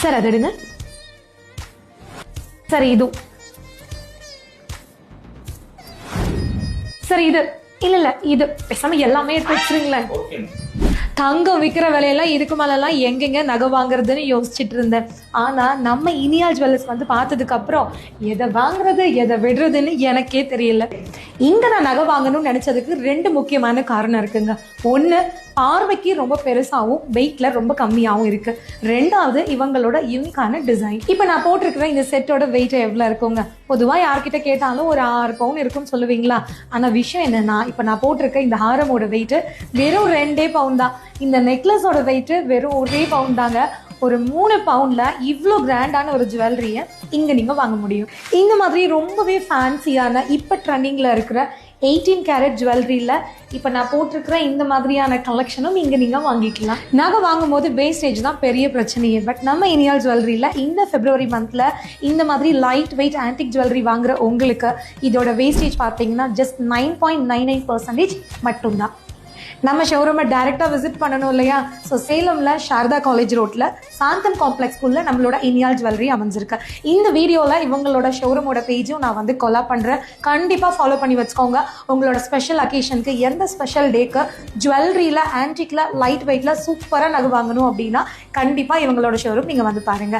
Sir அது எடுங்க. சரி இது சரி இது இல்ல இது பேசாம எல்லாமே எடுத்து வச்சிருங்களேன். தங்கம் விற்கிற விலையெல்லாம் இதுக்கு மேலெல்லாம் எங்கெங்க நகை வாங்குறதுன்னு யோசிச்சுட்டு இருந்தேன். ஆனா நம்ம இனியா ஜுவல்லர்ஸ் வந்து பார்த்ததுக்கு அப்புறம் எதை வாங்குறது எதை விடுறதுன்னு எனக்கே தெரியல. இங்க நான் நகை வாங்கணும்னு நினைச்சதுக்கு 2 முக்கியமான காரணம் இருக்குங்க. ஒண்ணு, பார்வைக்கு ரொம்ப பெருசாகவும் வெயிட்ல ரொம்ப கம்மியாகவும் இருக்கு. 2வது, இவங்களோட யூனிக்கான டிசைன். இப்ப நான் போட்டிருக்கிற இந்த செட்டோட வெயிட் எவ்வளவு இருக்குங்க? பொதுவா யார்கிட்ட கேட்டாலும் ஒரு 6 பவுன் இருக்கும்னு சொல்லுவீங்களா? ஆனா விஷயம் என்னன்னா, இப்ப நான் போட்டிருக்க இந்த ஹாரமோட வெயிட் வெறும் 2 பவுன் தான். இந்த நெக்லஸோட வெயிட் வெறும் 1 பவுன் தாங்க. ஒரு 3 பவுன்ல இவ்வளோ கிராண்டான ஒரு ஜுவல்லரியை இங்க நீங்க வாங்க முடியும். இந்த மாதிரி ரொம்பவே ஃபேன்சியான இப்ப ட்ரெண்டிங்ல இருக்கிற 18 கேரட் ஜுவல்லரியில் இப்போ நான் போட்டிருக்கிற இந்த மாதிரியான கலெக்ஷனும் இங்கே நீங்கள் வாங்கிக்கலாம். நகை வாங்கும் போது வேஸ்டேஜ் தான் பெரிய பிரச்சனையே. பட் நம்ம இனியால் ஜுவல்லரியில் இந்த February மந்த்தில் இந்த மாதிரி லைட் வெயிட் ஆன்டிக் ஜுவல்லரி வாங்குற உங்களுக்கு இதோட வேஸ்டேஜ் பார்த்தீங்கன்னா ஜஸ்ட் 9.99% மட்டும்தான். நம்ம ஷோரூமை டைரெக்டாக விசிட் பண்ணணும் இல்லையா? ஸோ சேலமில் சாரதா காலேஜ் ரோட்டில் சாந்தம் காம்ப்ளெக்ஸ்குள்ளே நம்மளோட இனியால் ஜுவல்லரி அமைஞ்சிருக்கு. இந்த வீடியோவில் இவங்களோட ஷோரூமோட பேஜும் நான் வந்து கொலாப் பண்ணுறேன். கண்டிப்பாக ஃபாலோ பண்ணி வச்சுக்கோங்க. உங்களோட ஸ்பெஷல் அக்கேஷனுக்கு எந்த ஸ்பெஷல் டேக்கு ஜுவல்லரியில் ஆன்டிக்கில் லைட் வெயிட்டில் சூப்பராக நகை வாங்கணும் அப்படின்னா கண்டிப்பாக இவங்களோட ஷோரூம் நீங்கள் வந்து பாருங்கள்.